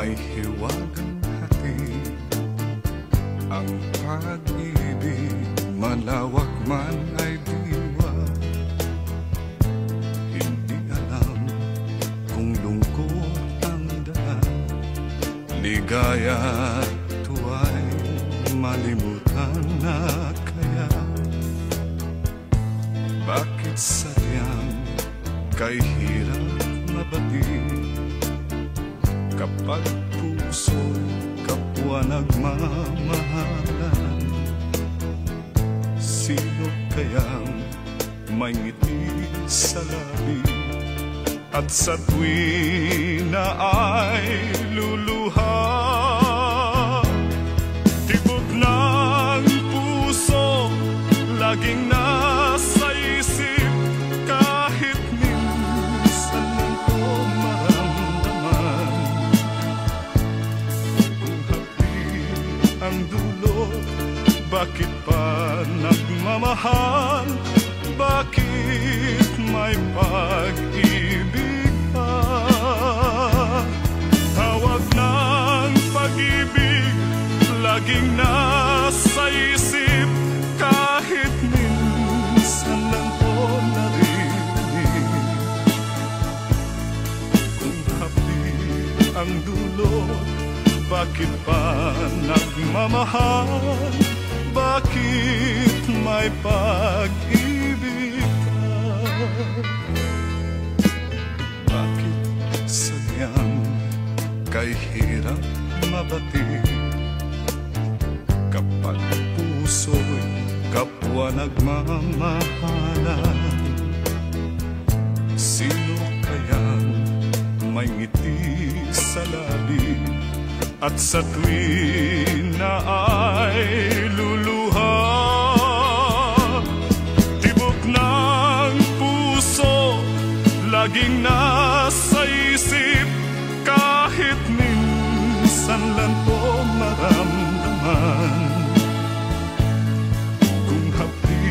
may hiwagang hatid ang pag-ibig, malawak man ay diwa. Hindi alam kung lungkot ang daan, ligaya tuwa'y malimutan na kaya. Bakit sadyang kay hirap mabatid kapag puso'y kapwa nagmamahalan? Sino kayang may ngiti sa labi at sa tuwi na ay luluha? Tibok ng puso laging nasa isip, kahit minsan lang ko maramdaman. Kung happy ang dulot, bakit pa nagmamahal? Bakit may pag-ibig pa? Tawag ng pag-ibig laging nasa isip, kahit minsan lang ko narinig. Kung happy ang dulot, bakit pa nagmamahal? Bakit may pag-ibig ka? Bakit sadyang kay hirap mabatid kapag puso'y kapwa nagmamahalan? Sino kayang may ngiti sa labi at sa tuwi na ay luluha? Tibok ng puso laging nasa isip, kahit minsan lang ko maramdaman. Kung happy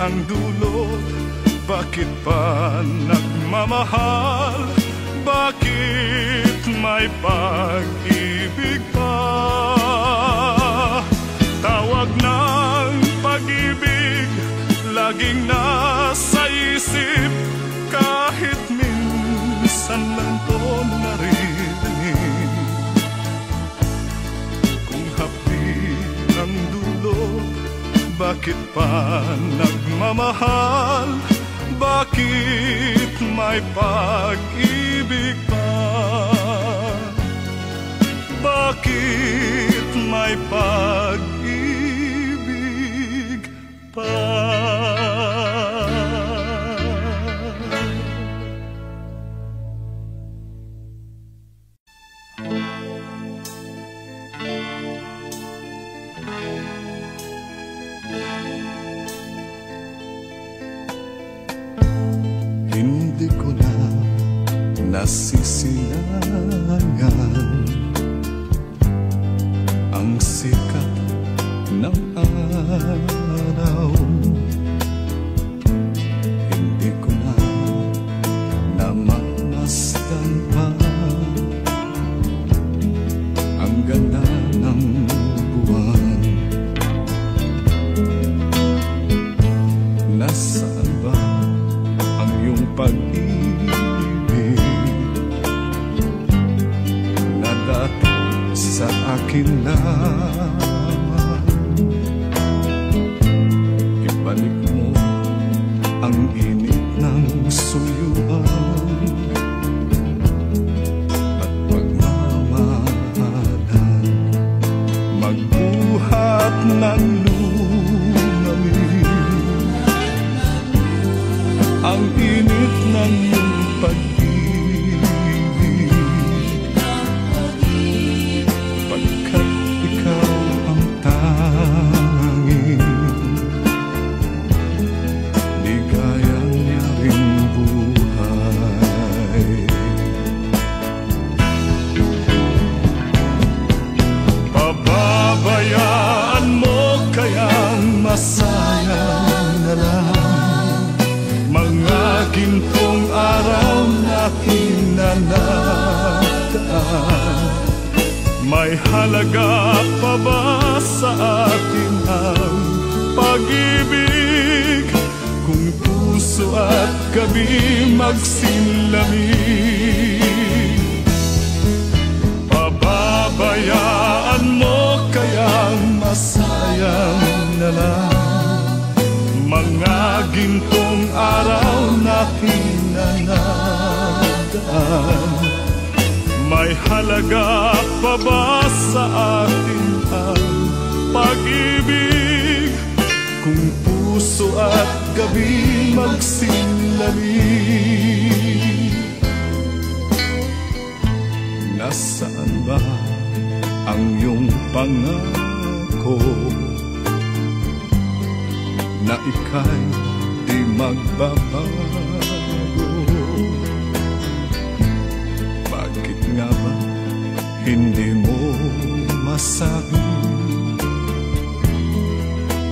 ang dulot, bakit pa nagmamahal? Bakit may pag-ibig pa? Tawag ng pag-ibig laging nasa isip, kahit minsan lang ko naririnig. Kung happy ang dulot, bakit pa nagmamahal? Bakit may pag-ibig pa? Bakit may pag-ibig pa? Hindi ko na nasisilangan ang sikat ng araw. Hindi ko na namamasdan pa ang ganda ng buwan. Nasaan ba ang iyong pag-ibig na dati sa akin lamang? Ibalik mo ang init ng suyuan at pagmamahalan, magbuhat ng ang init ng iyong pag-ibig, pagkat ikaw ang tanging ligayang niyang buhay. Pababayaan mo kayang masayang na lang mga gintong araw natin na nataan. May halaga pa ba sa atin ang pag-ibig kung puso at gabi magsinlamig? Pababayaan mo kayang masayang na lang mga gintong araw natin na nadaan. May halaga pa ba sa atin ang pag-ibig kung puso at gabi magsinlamig? Nasaan ba ang iyong pangako na ika'y di magbabago? Bakit nga ba hindi mo masabi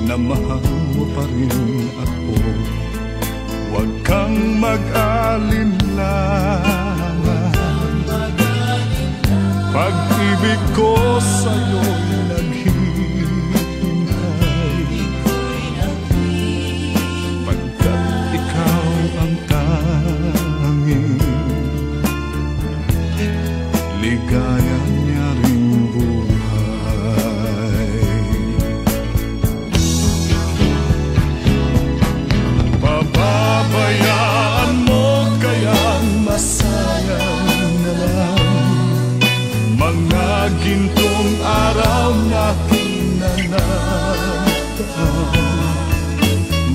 na mahal mo pa rin ako? Huwag kang mag-alinlangan, pag-ibig ko sa'yo'y naghihintay, pagkat ikaw ang tanging ligaya niya ring buhay. Pababayaan mo kayang masayang na lang mga gintong araw natin na nadaan.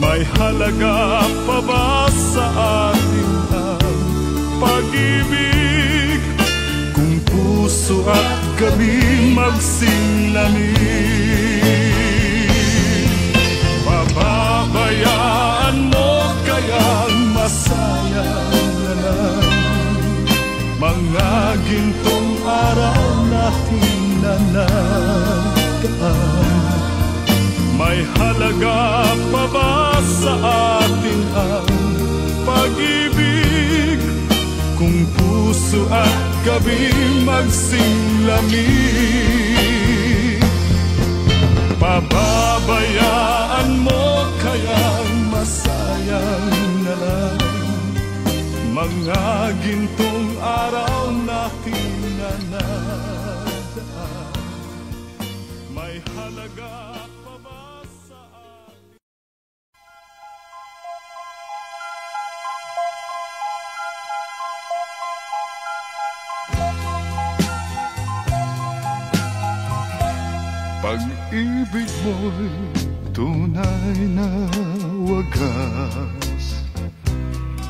May halaga pa ba sa atin ang pag-ibig kung puso at gabi magsinlamig? Pababayaan mo kayang masayang na lang mga gintong araw natin na nadaan. May halaga pa ba sa atin ang pag-ibig kung puso at gabi magsinlamig? Pababayaan mo kayang masayang na lang mga gintong araw natin na nadaan. May halaga pa ba sa atin? Pag-ibig mo'y tunay na wagas,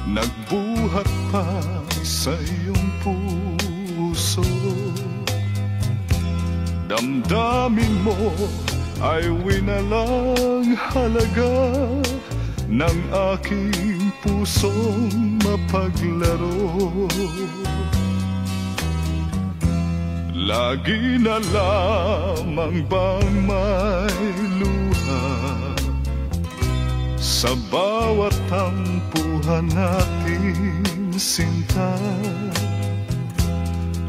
nagbuhat pa sa iyong puso. Damdamin mo ay winalang halaga ng aking pusong mapaglaro. Lagi na lamang bang may luha sa bawat tampuhan natin, sinta?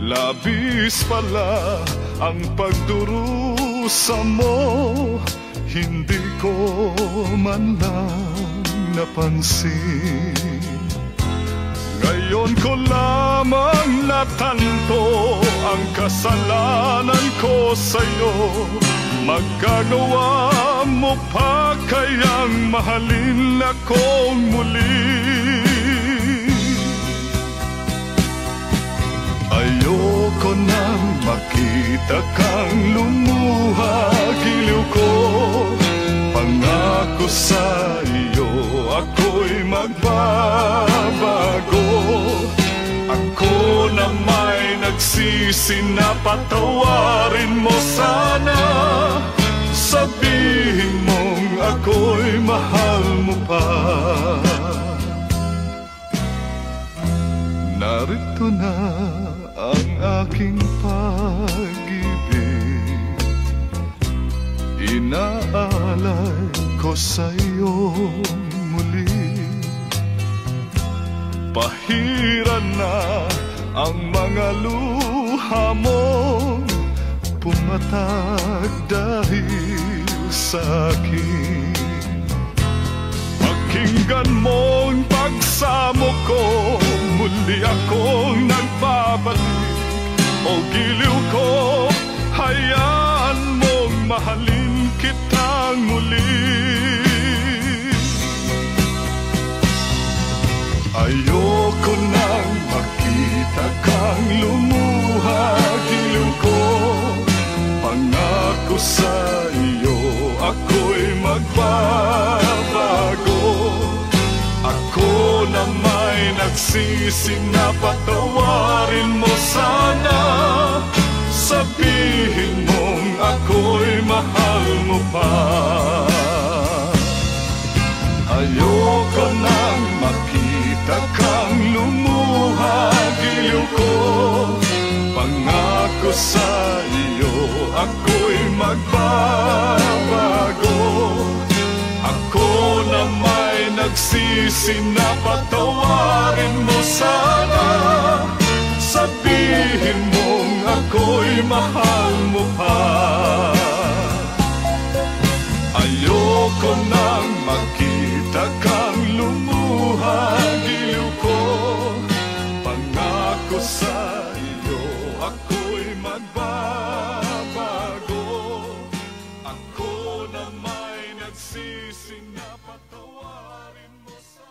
Labis pala ang pagdurusa mo, hindi ko man lang napansin. Ngayon ko lamang natanto ang kasalanan ko sa'yo. Magagawa mo pa kayang mahalin akong muli? Ayoko nang makita kang lumuha, giliw ko. Pangako sa iyo, ako'y magbabago. Ako na may nagsisi na patawarin mo sana. Sabihin mong ako'y mahal mo pa. Narito na ang aking pag-ibig, inaalay ko sa'yo muli. Pahiran na ang mga luha mo, pumatag dahil sa akin. Pakinggan mo ang pagsamo ko, muli akong nagbabalik. O giliw ko, hayaan mong mahalin kitang muli. Ayoko nang makita kang lumuha, giliw ko. Pangako sa iyo, ako'y magbabago. Ako na may nagsisi na patawarin mo sana. Sabihin mong ako'y mahal mo pa. Ayoko nang makita kang lumuha, giliw ko. Pangako sa iyo, ako'y magbabago. Ako na may nagsisi na patawarin mo sana. Sabihin mong ako'y mahal mo pa. Ayoko nang makita kang lumuha, giliw ko. Pangako sa iyo, ako'y magbabago. Ako na may nagsisi na patawarin mo sa...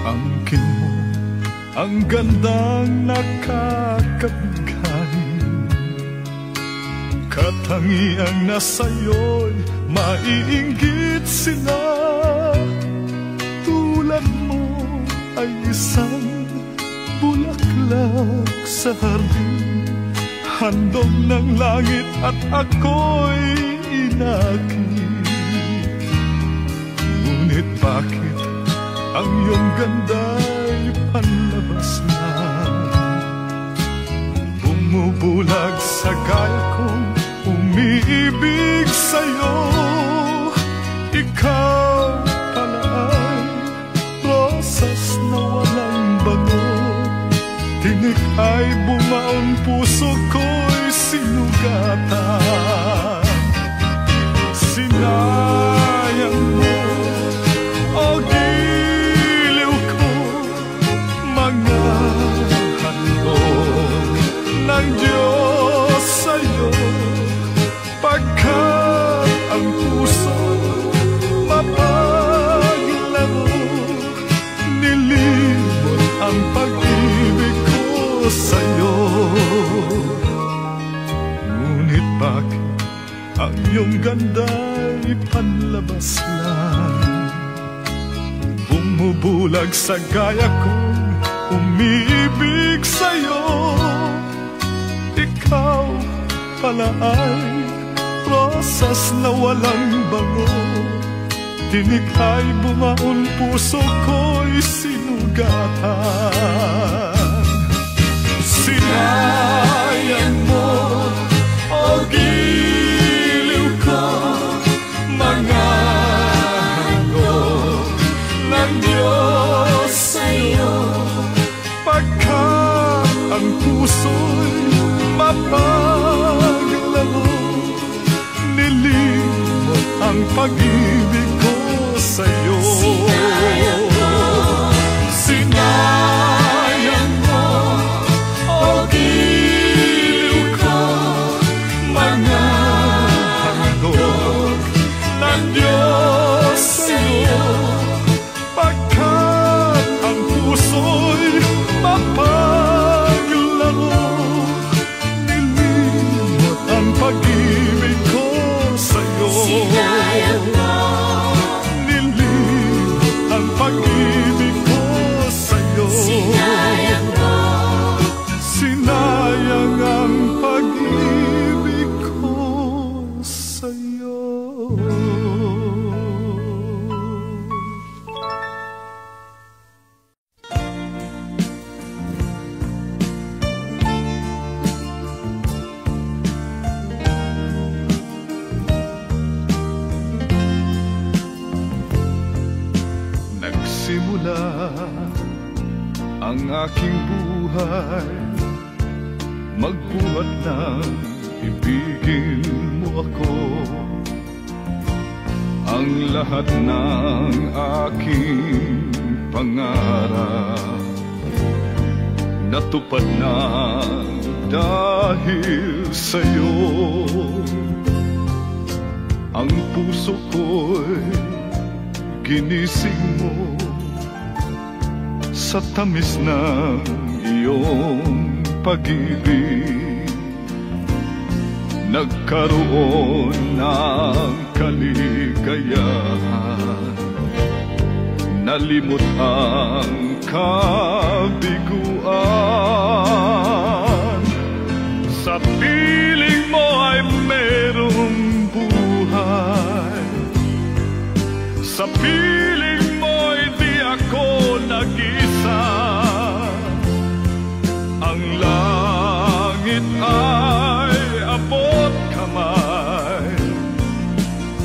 Angkin mo ang gandang nakakabigay, katangiang nasa'yo'y maiinggit sila. Tulad mo ay isang bulaklak sa hardin, handog ng langit at ako'y inakit. Ngunit bakit ang iyong ganda'y panlabas na? Bumubulag sa gaya kong umiibig sa'yo. Ikaw pala ay rosas na walang bango. Tinik ay bumaon, puso ko'y sinugatan. Sinayang mo, o giliw ko, mga handog ng Diyos sa'yo. Pagkat ang puso mapaglaro, nilimot ang pag-ibig ko sa'yo. Ngunit bakit ang iyong ganda'y panlabas lang? Bumubulag sa gaya kong umiibig sa'yo. Ikaw pala ay rosas na walang bango. Tinik ay bumaon, puso ko'y sinugatan. Sinayang mo, o giliw ko, mga handog ng Diyos sa'yo. Pagkat ang puso'y mapaglaro, nilimot ang pag-ibig ko sa'yo. Sinayang tila ang aking buhay, magbuhat ng ibigin mo ako. Ang lahat ng aking pangarap natupad na dahil sa'yo. Ang puso ko'y ginising mo sa tamis ng iyong pag-ibig. Nagkaroon ng kaligayahan, nalimot ang kabiguan. Sa piling mo ay merong buhay, sa piling mo'y di ako nag-isa. Ang langit ay abot kamay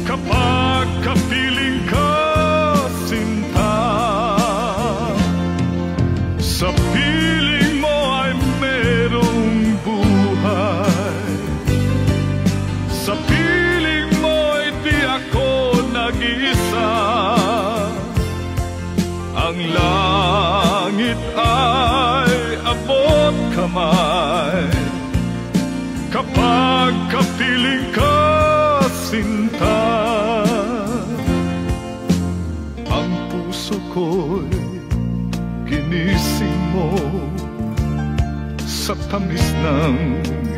kapag kapiling ka, sinta. Sa piling mo ay merong buhay, sa piling mo'y di ako nag-isa. Ang langit ay abot kamay kapag kapiling ka, sinta. Ang puso ko'y ginising mo sa tamis ng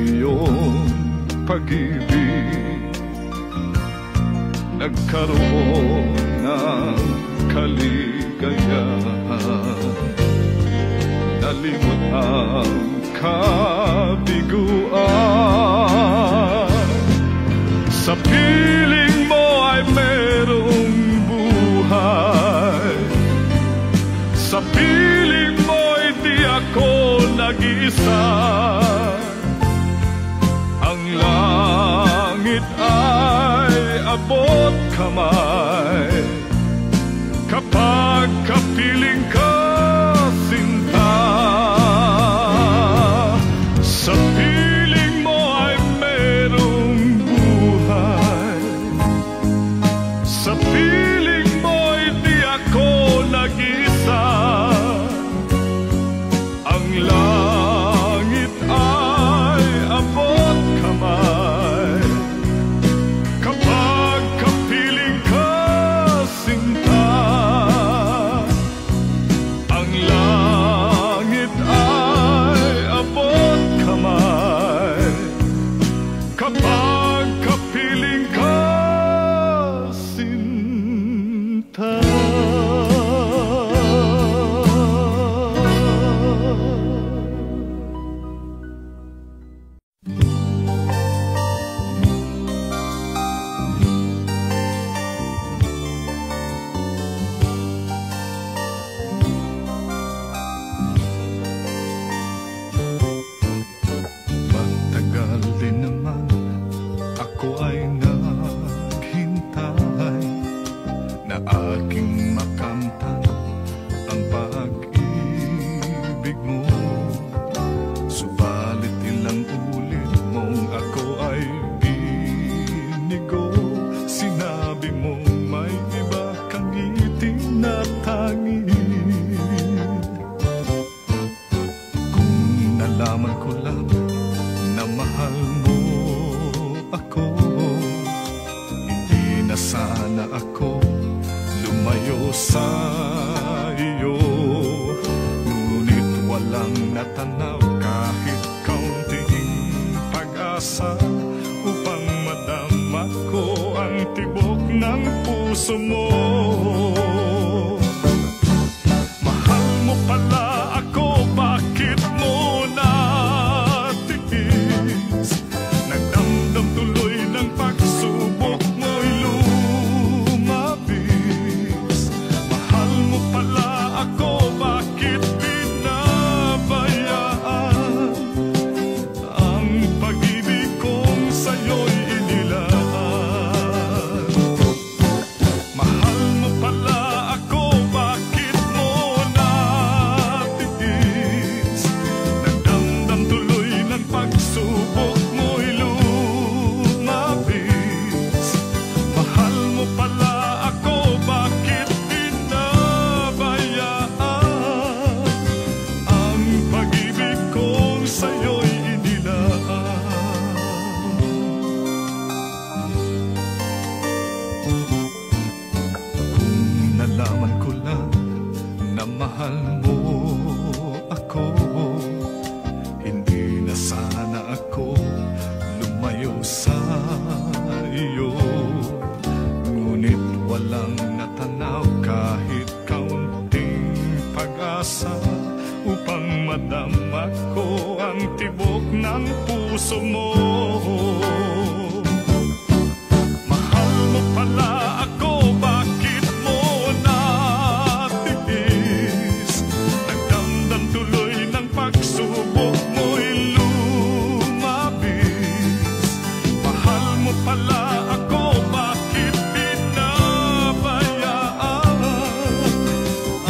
iyong pag-ibig. Nagkaroon ng kaligayahan, nalimot ang kabiguan. Sa piling mo ay merong buhay, sa piling mo'y di ako nag-isa. Ang langit ay abot kamay kapag kapiling ka, sinta. Sa piling mo ay merong buhay, sa piling mo'y di ako nag-isa. Ang langit ay abot kamay kapag kapiling ka, sinta. Ang langit ay abot kamay kapag kapiling ka, sinta. Matagal din naman ako ay naghintay na aking makamtan ang pag-ibig mo. Subalit ilang ulit mong ako ay binigo. Sinabi mong may iba kang ngiti na tanging. Kung nalaman ko lang na mahal mo ako, hindi na sana ako lumayo sa iyo. Ngunit walang natanaw kahit kaunting pag-asa upang madama ko ang tibok ng puso mo. Mahal mo pala ako, bakit mo natiis? Nagdamdam tuloy ng pagsubok mo'y lumabis. Mahal mo pala ako, bakit pinabayaan ang pag-ibig kong sa'yo'y inilaan? Mahal mo pala ako, bakit mo ako, hindi na sana ako lumayo sa iyo. Ngunit walang natanaw kahit kaunting pag-asa upang madama ko ang tibok ng puso mo. Mahal mo pala ako, bakit mo natiis? Nagdamdam tuloy ng pagsubok mo'y lumabis. Mahal mo pala ako, bakit pinabayaan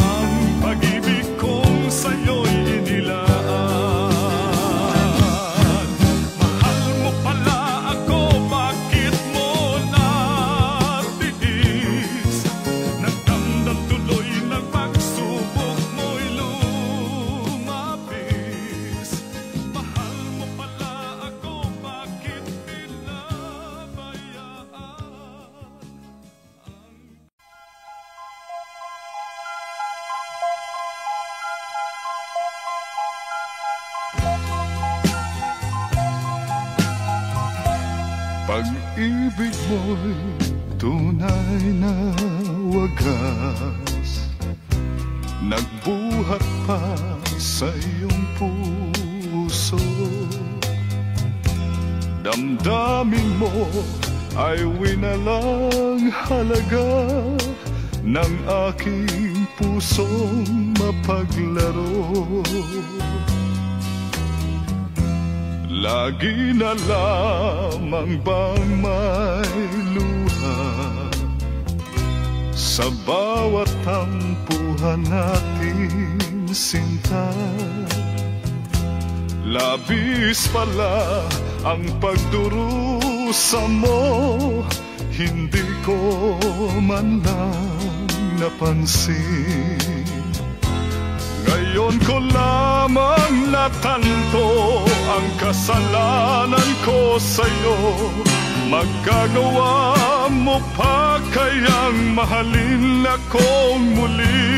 ang pag-ibig kong sa'yo'y inilaan? Mahal mo pala ako, bakit mo natiis? Nagdamdam tuloy ng pagsubok mo'y lumabis. Mahal mo pala ako, bakit pinabayaan? Pag-ibig mo'y tunay na wagas, nagbuhat pa sa iyong puso. Damdamin mo ay winalang halaga ng aking pusong mapaglaro. Lagi na lamang bang may luha sa bawat tampuhan natin, sinta? Labis pala ang pagdurusa mo, hindi ko man lang napansin. Ngayon ko lamang natanto ang kasalanan ko sa'yo. Magagawa mo pa kayang mahalin akong muli?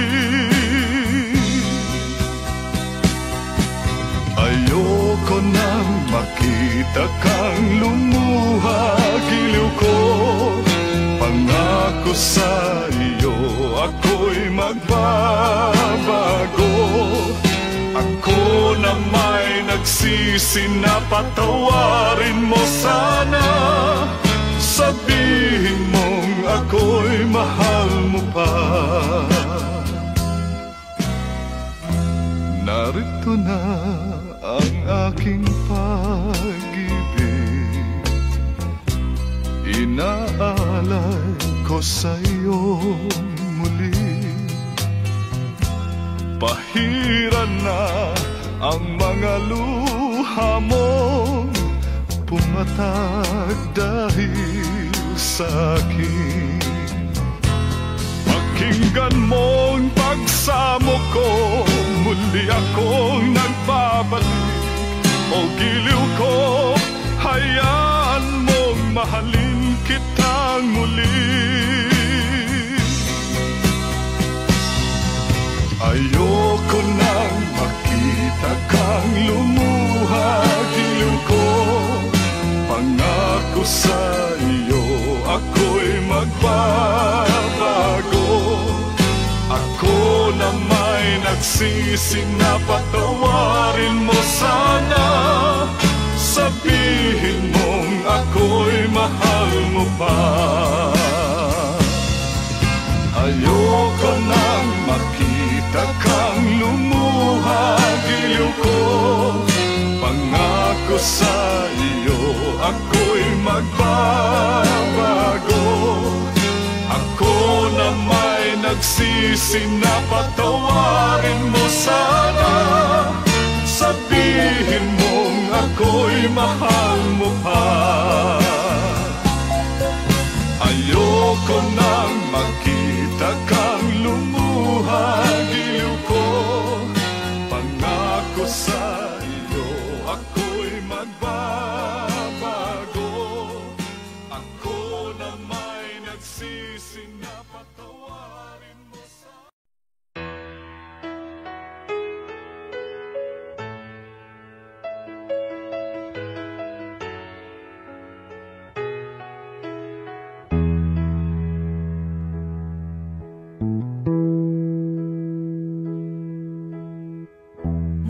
Ayoko nang makita kang lumuha, giliw ko. Pangako sa iyo, ako'y magbabago. Ako na may nagsisi na patawarin mo sana. Sabihin mong ako'y mahal mo pa. Narito na ang aking pag-ibig, inaalay ko sa'yo muli. Pahiran na ang mga luha mo, pumatag dahil sa'kin. Pakinggan mong pagsamo ko, muli akong nagbabalik. O giliw ko, hayaan mong mahalin kitang muli. Ayoko nang makita kang lumuha, giliw ko. Pangako sa iyo, ako'y magbabago. Ako na may nagsisi na patawarin mo sana. Sabihin mong ako'y mahal mo pa. Ayoko nang makita kang lumuha, giliw ko. Pangako sa iyo, ako'y magbabago. Ako na may nagsisi na patawarin mo sana. Sabihin mong ako'y mahal mo pa. Ayoko nang makita kang lumuha, giliw ko. Pangako sa iyo, ako'y magbabago. Ako na may nagsisi na patawarin mo sa...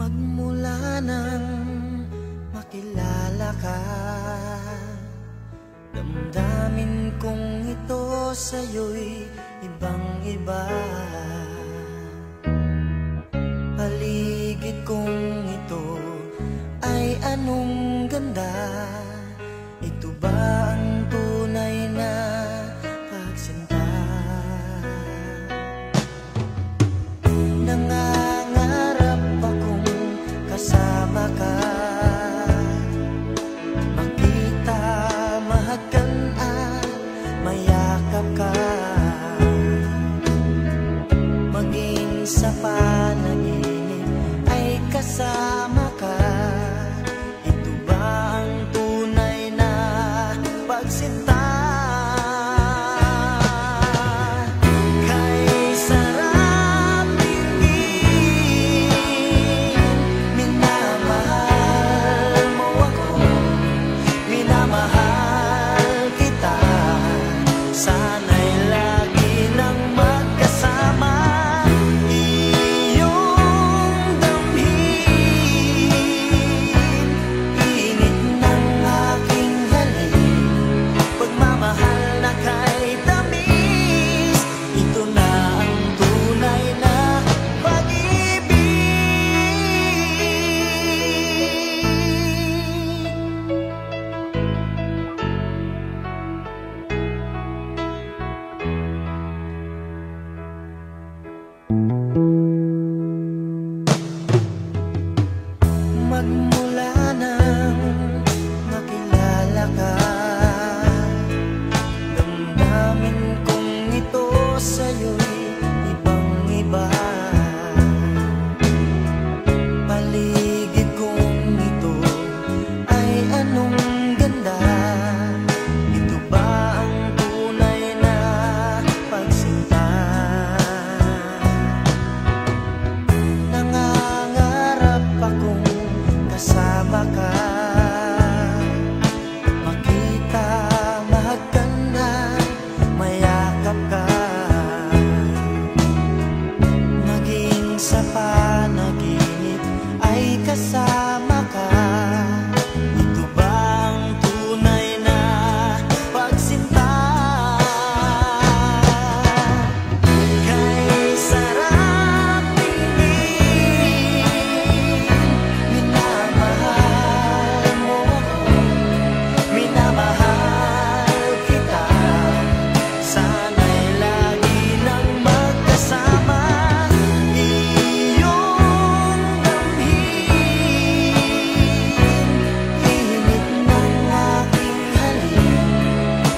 Magmula nang makilala ka, damdamin kong ito sa'yo'y ibang-iba. Paligid kong ito ay anong ganda. Ito ba ang tunay na pagsinta? Nangangarap akong kasama ka, makita, mahagan at mayakap ka, maging sa panaginip ay kasama ka. Ito ba ang tunay na pagsinta? Magmula nang makilala ka, damdamin kong ito sa'yo'y ibang-iba. Paligid kong ito ay anong ganda. Ito ba ang tunay na pagsinta? Nangangarap akong kasama ka, makita, mahagan at mayakap ka, maging sa panaginip ay kasama ka. Ito ba ang tunay na pagsinta? Kay sarap tingin, minamahal mo ako, minamahal kita. Sana'y lagi nang magkasama, iyong damhin, init ng aking halik,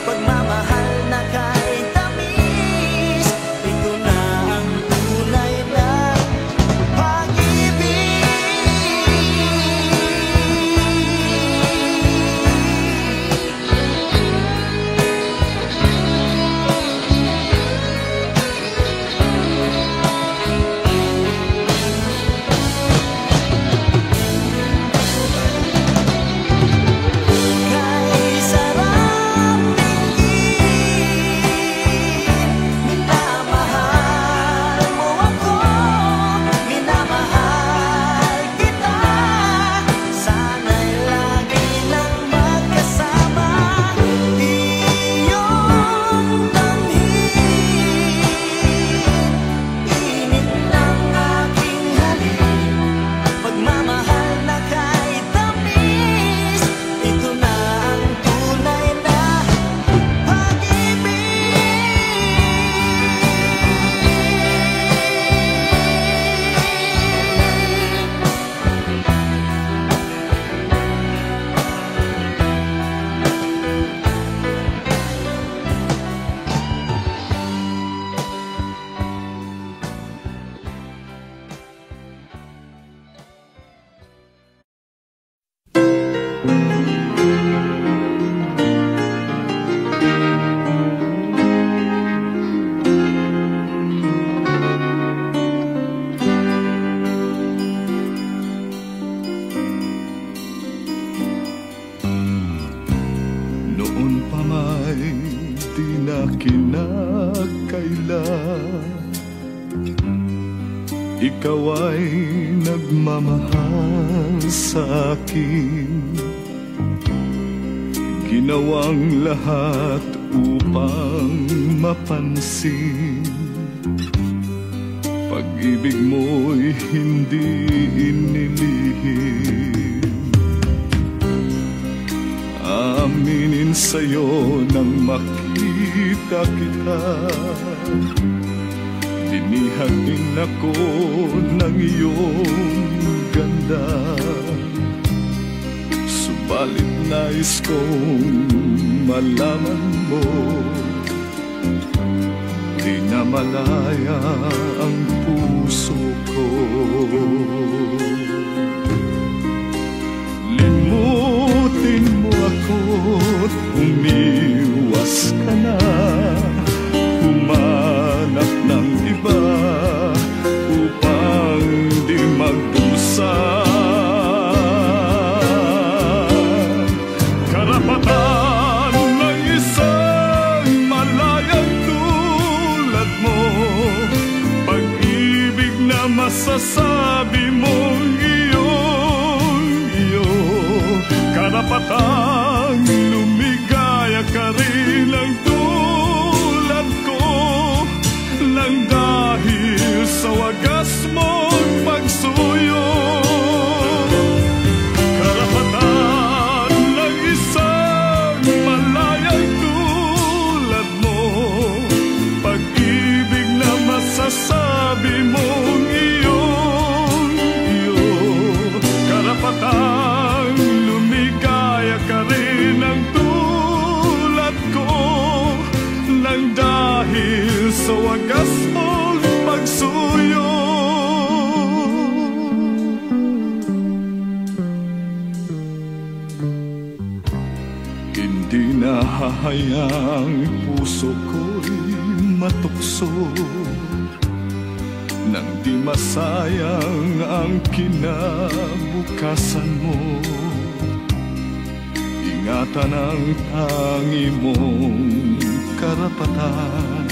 pagmamahal na kay tamis. Ito na ang tunay na pag-ibig. Kay sarap tingin, minamahal mo ako, minamahal kita. Sana'y lagi nang magkasama, iyong damhin, init ng aking halik, pagmamahal na kay tamis. Ito na ang tunay na pag-ibig. Noon pa may di na kinakailan, ikaw ay nag nagmamahal sa akin. Ginawang lahat upang mapansin. Pag-ibig mo'y hindi inilihim. Aminin sa'yo nang makita kita. Dinihag din ako ng iyong ganda. Subalit nais kong malaman mo, di na malaya ang puso ko. Limutin mo ako't umiwas ka na. Humanap ng iba upang di magdusa. Karapatan ng isang malayang tulad mo, pag-ibig na masasabi mong iyo. Karapatan lumigaya ka rin ang tulad ko, nang dahil sa wagas mong pagsuyo. Karapatan ng isang malayang tulad mo, pag-ibig na masasabi mong iyo. Karapatan lumigaya ka rin ang tulad ko, nang dahil sa wagas mong pagsuyo. Hindi na hahayaang puso ko'y matukso, nang di masayang ang kinabukasan mo. Ingatan ang tangi mong karapatan,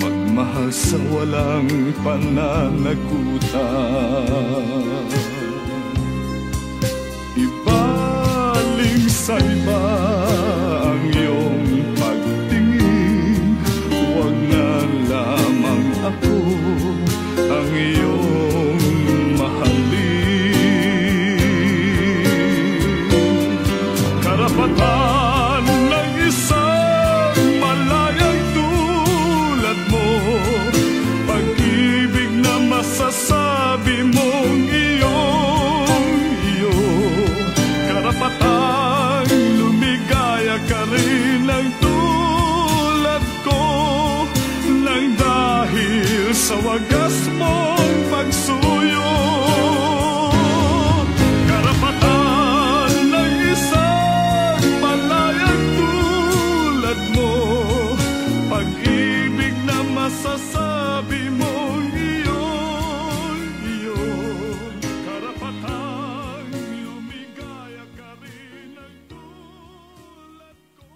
magmahal sa walang pananagutan. Ibaling sa iba ang iyong pagtingin, huwag na lamang ako ang iyong mahalin. Karapatan ng isang malayang tulad mo, pag-ibig na masasabi mong iyo. Karapatan lumigaya ka rin ang tulad ko, nang dahil sa wagas mong pagsuyo. Karapatan ng isang malayang tulad mo, pag-ibig na masasabi mong iyo. Karapatan lumigaya ka rin ang tulad ko.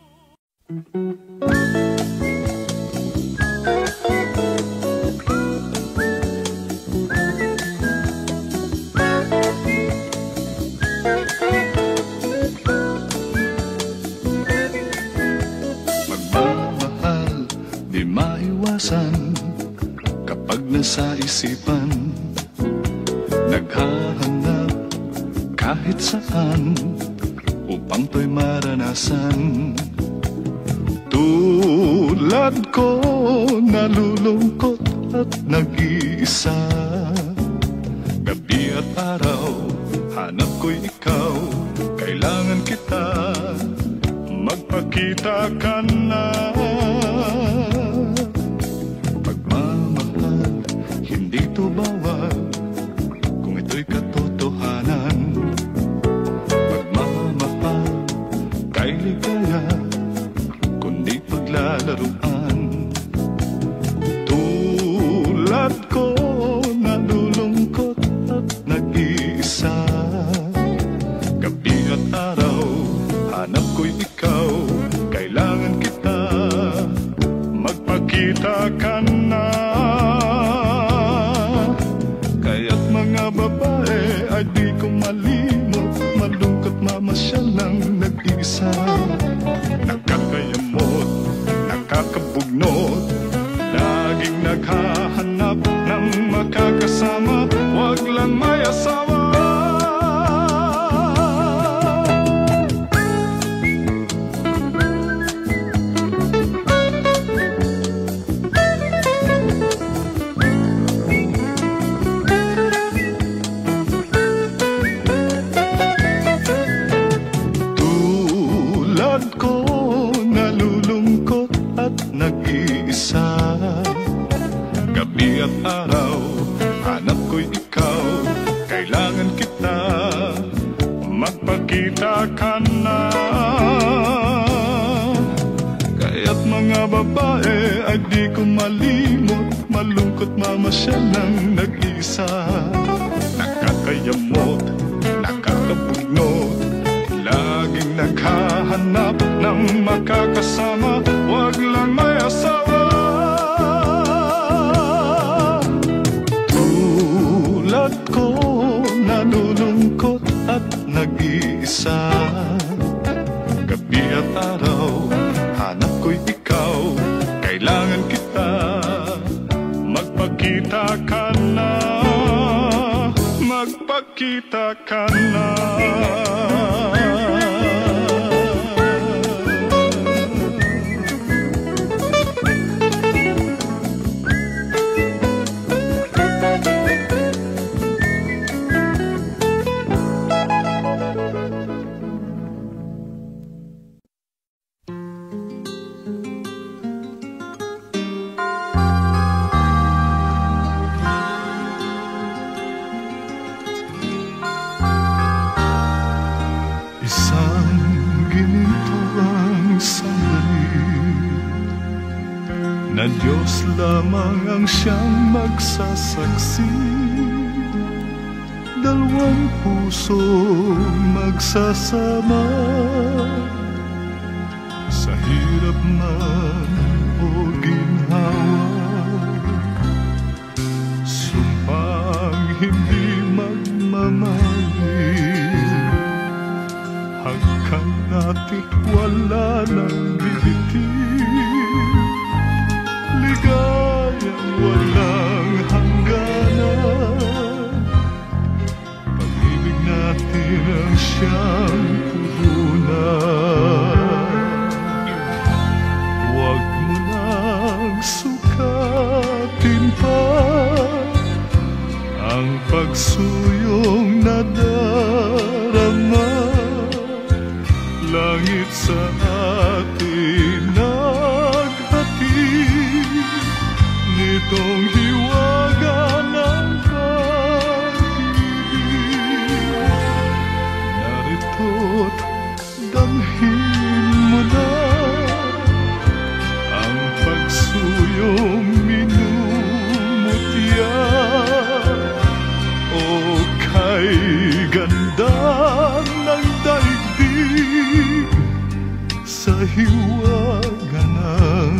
Magmamahal, di maiwasan kapag nasa isipan. Naghahanap kahit saan upang to'y maranasan. Tulad ko, nalulungkot at nag-iisa. Gabi at araw, hanap ko'y ikaw. Kailangan kita, magpakita ka na. Pagmamahal, hindi to bawal kung ito'y katotohanan. Pagmamahal, kay ligaya, kundi paglalaruan. Tulad ko, nalulungkot at nag-iisa. Gabi at araw, hanap ko'y ikaw. Kailangan kita, Kaya't mga babae ay di ko malimot, malungkot mamasyal ng nag-iisa. Nakakayamot, nakakabugnot, laging naghahanap ng makakasama, wag lang may asawa. Tulad ko, nalulungkot at nag-iisa, gabi at araw, hanap ko'y ikaw, kailangan kita, magpakita ka na. Kaya't mga babae ay di ko malimot, malungkot mamasyal ng nag-iisa. Nakakayamot, nakakabugnot, laging naghahanap ng makakasama, wag lang may asawa. Tulad ko, nalulungkot at nag-iisa, gabi at araw, hanap ko'y ikaw, kailangan kita, magpakita ka na, magpakita ka na. Isang ginintong sandali na Diyos lamang ang siyang magsasaksi, dalawang puso magsasama, sa hirap man o ginhawa, sumpang hindi magmamalit, hanggang natin wala nang bibitin, ligayang walang hangganan, pag-ibig natin ang siyang puhunan. Huwag mo nang sukatin pa ang pagsuyong nadarama, langit sa atin naghatid nitong hiwaga ng pag-ibig. Narito't damhin mo na ang pagsuyong minumutya, o kay ganda ng daigdig sa hiwaga ng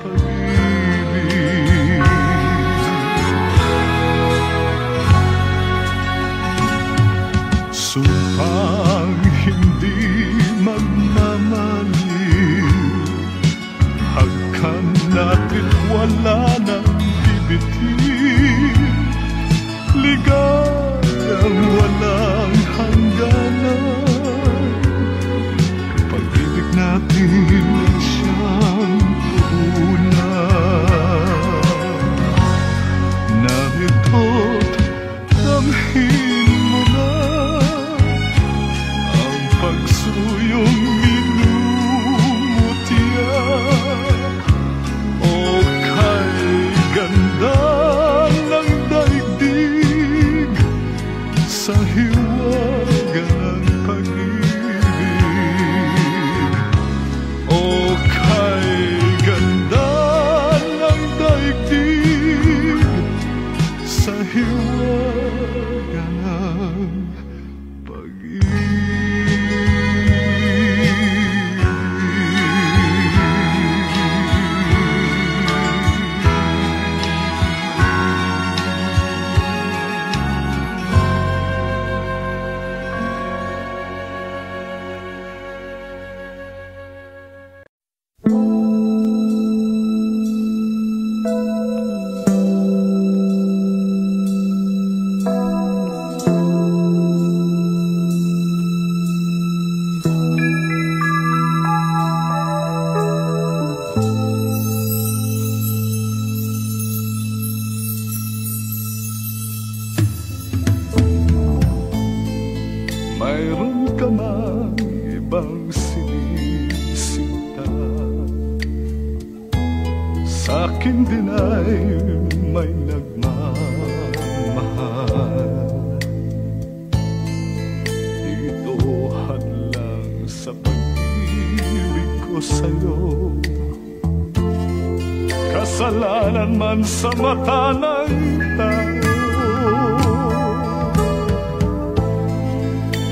pag-ibig. Sumpang hindi magmamaliw, hanggang natin wala nang bibitin, ligayang walang hangganan, pag-ibig natin ang siyang puhunan. Narito't damhin mo na ang pagsuyong minumutya, o kay ganda ng daigdig sa hiwaga ng pag-ibig, o kay ganda ng daigdig sa hiwaga ng pag-ibig. akin din ay may nagmamahal. Ito hadlang sa pag-ibig ko sa'yo, kasalanan man sa mata ng tao.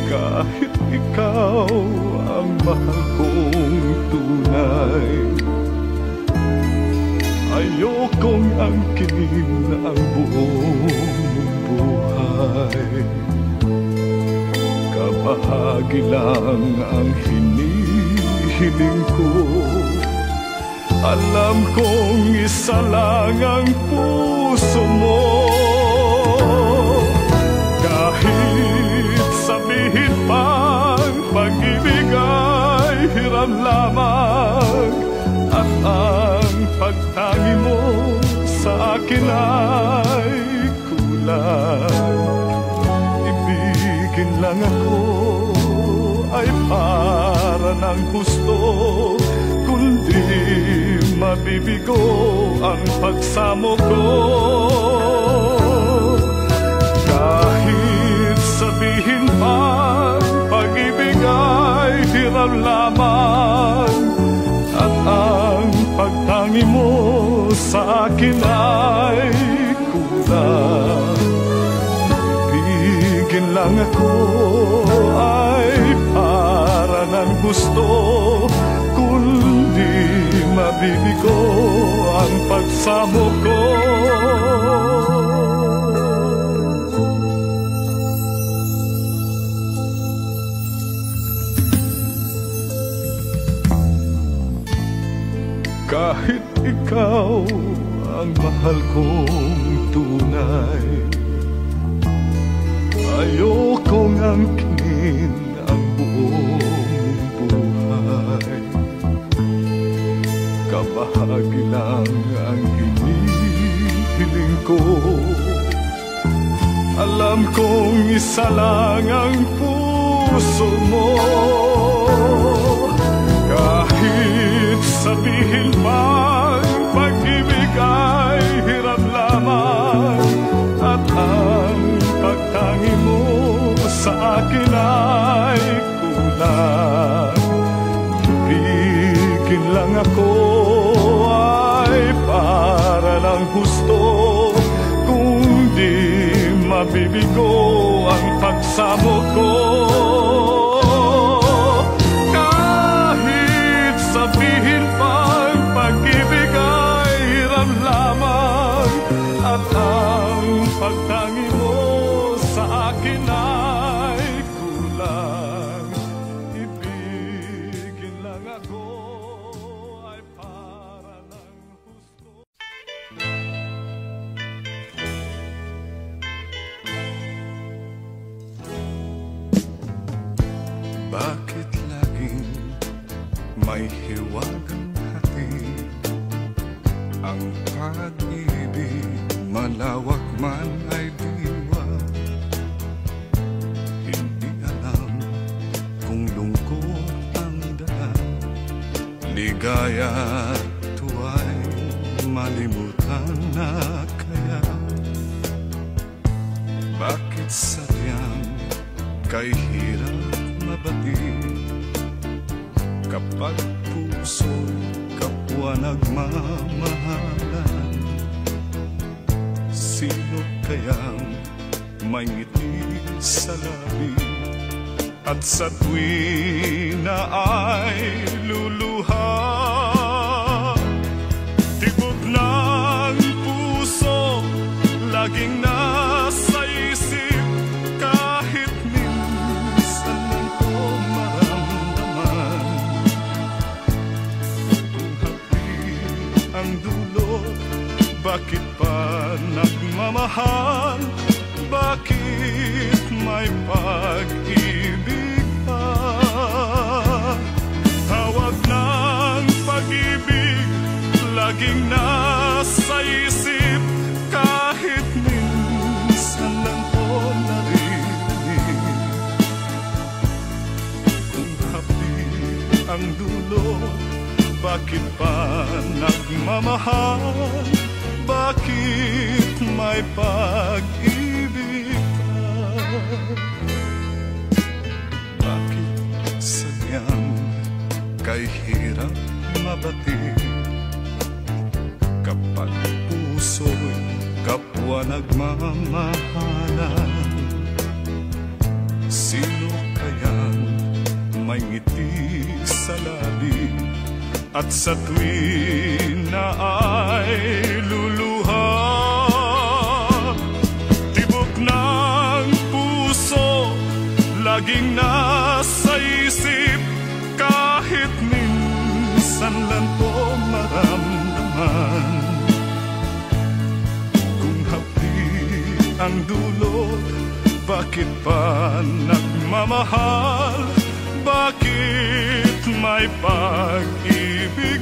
Kahit ikaw ang mahal kong tunay, ayokong angkin ang buong buhay. Kabahagi lang ang hinihiling ko, alam kong isa lang ang puso mo. Kahit sabihin pang pag-ibig ay hiram lamang, at ang pagtangi mo sa akin ay kulang. Ibigin lang ako ay para ng gusto, kundi mabibigo ang pagsamo ko. Kahit sabihin pa pag-ibig ay hiram lamang, at ang pagtangi mo sa akin ay kulang. Ibigin lang ako ay para ng gusto, kundi mabibigo ang pagsamo ko. Kahit ikaw ang mahal kong tunay, ayokong angkin ang buong buhay. Kabahagi lang ang hinihiling ko, alam kong isa lang ang puso mo. Kahit sabihin pang pag-ibig ay hiram lamang, at ang pagtangi mo sa akin ay kulang. Ibigin lang ako ay para ng gusto, kung di mabibigo ang pagsamo ko. Kahit sabihin pang pag-ibig ay hiram lamang, at ang pagtangi mo sa akin ay kulang. Ibigin lang ako ay para ng gusto. Bakit laging may hiwagang hatid ang pag-ibig? Malawak man ay diwa, hindi alam kung lungkot ang daan. Ligaya at tuwa'y malimutan na kaya. Bakit sadyang kay hirap mabatid kapag puso'y kapwa nagmamahalan? Sino kayang may ngiti sa labi at sa tuwi na ay luluha? Tibok ng puso laging nasa isip, kahit minsan lang ko maramdaman. Kung happy ang dulot, bakit pa nagmamahal? Bakit may pag-ibig pa? Tawag ng pag-ibig laging nasa isip, kahit minsan lang ko narinig. Kung happy ang dulot, bakit pa nagmamahal? Bakit may pag-ibig ka? Bakit sadyang kay hirap mabati? Kapag puso'y kapwa nagmamahalan, sino kayang may ngiti sa labi at sa tuwin na ay luluha? Tibok ng puso laging nasa isip, kahit minsan lang to maramdaman. Kung hapdi ang dulot, bakit pa nagmamahal? Bakit may pag-ibig